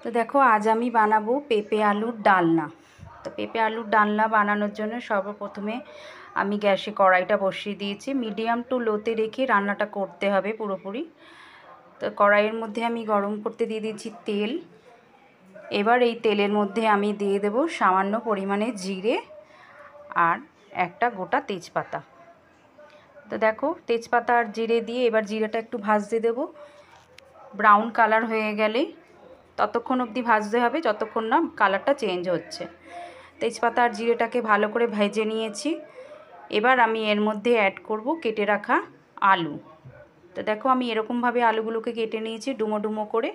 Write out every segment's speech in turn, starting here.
তো দেখো আজ আমি বানাবো পেঁপে আলুর ডালনা। তো পেঁপে আলুর ডালনা বানানোর জন্য সর্বপ্রথমে আমি গ্যাসে কড়াইটা বসিয়ে দিয়েছি। মিডিয়াম টু লোতে রেখে রান্নাটা করতে হবে পুরোপুরি। তো কড়াইয়ের মধ্যে আমি গরম করতে দিয়ে দিয়েছি তেল। এবার এই তেলের মধ্যে আমি দিয়ে দেব সামান্য পরিমাণে জিরে আর একটা গোটা তেজপাতা। তো দেখো তেজপাতা আর জিরে দিয়ে এবার জিরেটা একটু ভাজতে দেব। ব্রাউন কালার হয়ে গেলে ততক্ষণ অবধি ভাজতে হবে যতক্ষণ না কালারটা চেঞ্জ হচ্ছে। তেজপাতা আর জিরেটাকে ভালো করে ভেজে নিয়েছি। এবার আমি এর মধ্যে অ্যাড করব কেটে রাখা আলু। তো দেখো আমি এরকমভাবে আলুগুলোকে কেটে নিয়েছি ডুমো ডুমো করে,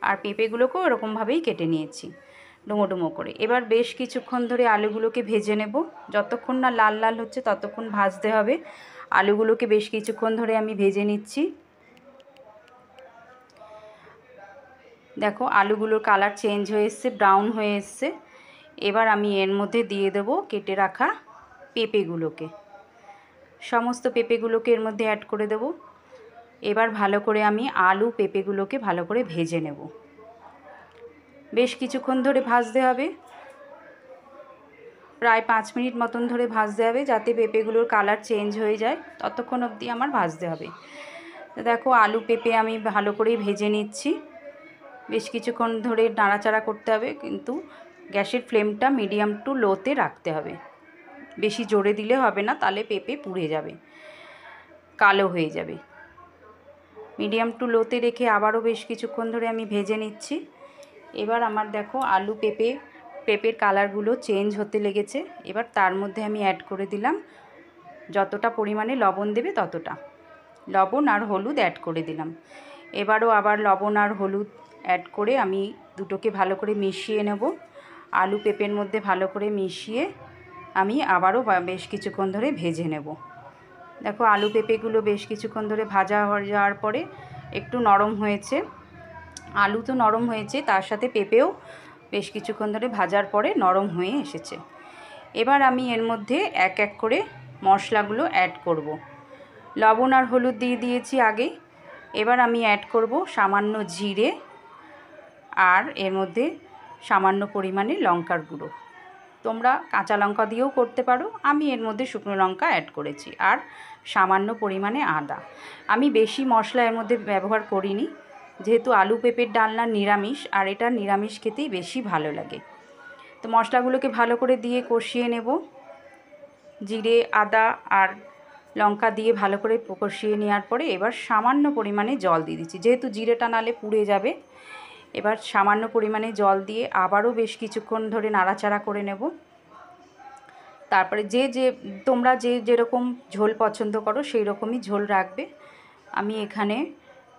আর পেঁপেগুলোকেও এরকমভাবেই কেটে নিয়েছি ডুমো ডুমো করে। এবার বেশ কিছুক্ষণ ধরে আলুগুলোকে ভেজে নেব। যতক্ষণ না লাল লাল হচ্ছে ততক্ষণ ভাজতে হবে। আলুগুলোকে বেশ কিছুক্ষণ ধরে আমি ভেজে নিচ্ছি। দেখো আলুগুলোর কালার চেঞ্জ হয়ে এসছে, ব্রাউন হয়ে এসছে। এবার আমি এর মধ্যে দিয়ে দেবো কেটে রাখা পেঁপেগুলোকে। সমস্ত পেঁপেগুলোকে এর মধ্যে অ্যাড করে দেব। এবার ভালো করে আমি আলু পেঁপেগুলোকে ভালো করে ভেজে নেব। বেশ কিছুক্ষণ ধরে ভাজতে হবে, প্রায় 5 মিনিট মতন ধরে ভাজতে হবে যাতে পেঁপেগুলোর কালার চেঞ্জ হয়ে যায়, ততক্ষণ অবধি আমার ভাজতে হবে। তো দেখো আলু পেঁপে আমি ভালো করেই ভেজে নিচ্ছি। বেশ কিছুক্ষণ ধরে নাড়াচাড়া করতে হবে, কিন্তু গ্যাসের ফ্লেমটা মিডিয়াম টু লোতে রাখতে হবে। বেশি জোরে দিলে হবে না, তাহলে পেঁপে পুড়ে যাবে, কালো হয়ে যাবে। মিডিয়াম টু লোতে রেখে আবারও বেশ কিছুক্ষণ ধরে আমি ভেজে নিচ্ছি। এবার আমার দেখো আলু পেঁপের কালারগুলো চেঞ্জ হতে লেগেছে। এবার তার মধ্যে আমি অ্যাড করে দিলাম যতটা পরিমাণে লবণ দেবে ততটা লবণ আর হলুদ অ্যাড করে দিলাম। এবারও আবার লবণ আর হলুদ অ্যাড করে আমি দুটোকে ভালো করে মিশিয়ে নেব। আলু পেঁপের মধ্যে ভালো করে মিশিয়ে আমি আবারও বেশ কিছুক্ষণ ধরে ভেজে নেব। দেখো আলু পেঁপেগুলো বেশ কিছুক্ষণ ধরে ভাজা হয়ে যাওয়ার পরে একটু নরম হয়েছে। আলু তো নরম হয়েছে, তার সাথে পেঁপেও বেশ কিছুক্ষণ ধরে ভাজার পরে নরম হয়ে এসেছে। এবার আমি এর মধ্যে এক এক করে মশলাগুলো অ্যাড করব। লবণ আর হলুদ দিয়ে দিয়েছি আগে। এবার আমি অ্যাড করব সামান্য জিরে আর এর মধ্যে সামান্য পরিমাণে লঙ্কার গুঁড়ো। তোমরা কাঁচা লঙ্কা দিয়েও করতে পারো, আমি এর মধ্যে শুকনো লঙ্কা অ্যাড করেছি, আর সামান্য পরিমাণে আদা। আমি বেশি মশলা এর মধ্যে ব্যবহার করিনি, যেহেতু আলু পেঁপের ডালনা নিরামিষ, আর এটা নিরামিষ খেতেই বেশি ভালো লাগে। তো মশলাগুলোকে ভালো করে দিয়ে কষিয়ে নেব। জিরে আদা আর লঙ্কা দিয়ে ভালো করে কষিয়ে নেওয়ার পরে এবার সামান্য পরিমাণে জল দিয়ে দিচ্ছি, যেহেতু জিরেটা নালে পুড়ে যাবে। এবার সামান্য পরিমাণে জল দিয়ে আবারও বেশ কিছুক্ষণ ধরে নাড়াচাড়া করে নেব। তারপরে তোমরা যেরকম ঝোল পছন্দ করো সেই রকমই ঝোল রাখবে। আমি এখানে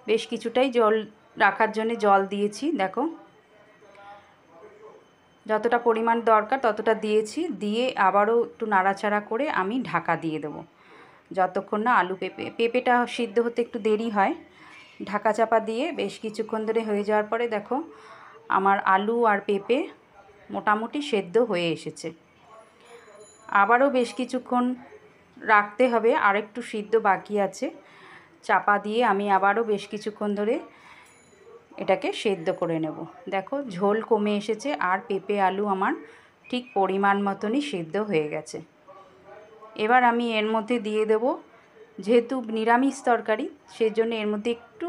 বেশ কিছুটাই জল রাখার জন্য জল দিয়েছি। দেখো যতটা পরিমাণ দরকার ততটা দিয়েছি, দিয়ে আবারও একটু নাড়াচাড়া করে আমি ঢাকা দিয়ে দেবো যতক্ষণ না আলু পেঁপেটা সিদ্ধ হতে একটু দেরি হয়। ঢাকা চাপা দিয়ে বেশ কিছুক্ষণ ধরে হয়ে যাওয়ার পরে দেখো আমার আলু আর পেঁপে মোটামুটি সেদ্ধ হয়ে এসেছে। আবারও বেশ কিছুক্ষণ রাখতে হবে, আর একটু সিদ্ধ বাকি আছে। চাপা দিয়ে আমি আবারও বেশ কিছুক্ষণ ধরে এটাকে সেদ্ধ করে নেব। দেখো ঝোল কমে এসেছে, আর পেঁপে আলু আমার ঠিক পরিমাণ মতনই সেদ্ধ হয়ে গেছে। এবার আমি এর মধ্যে দিয়ে দেব, যেহেতু নিরামিষ তরকারি সেজন্য এর মধ্যে একটু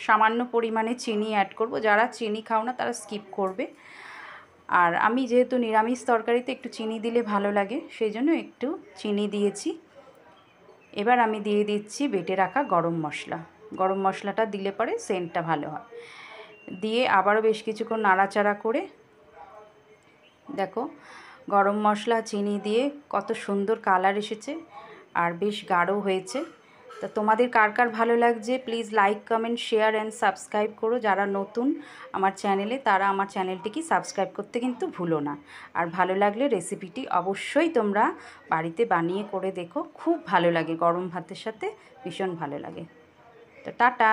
সামান্য পরিমাণে চিনি অ্যাড করব। যারা চিনি খাও না তারা স্কিপ করবে, আর আমি যেহেতু নিরামিষ তরকারিতে একটু চিনি দিলে ভালো লাগে সেই জন্য একটু চিনি দিয়েছি। এবার আমি দিয়ে দিচ্ছি বেটে রাখা গরম মশলা। গরম মশলাটা দিলে পরে সেন্টটা ভালো হয়। দিয়ে আবারও বেশ কিছুক্ষণ নাড়াচাড়া করে দেখো গরম মশলা চিনি দিয়ে কত সুন্দর কালার এসেছে, আর বেশ গাঢ় হয়েছে। তো তোমাদের কার কার ভালো লাগছে please like comment share and subscribe করো। যারা নতুন আমার চ্যানেলে তারা আমার চ্যানেলটিকে সাবস্ক্রাইব করতে কিন্তু ভুলো না। আর ভালো লাগলে রেসিপিটি অবশ্যই তোমরা বাড়িতে বানিয়ে করে দেখো, খুব ভালো লাগে, গরম ভাতের সাথে ভীষণ ভালো লাগে। তো টাটা।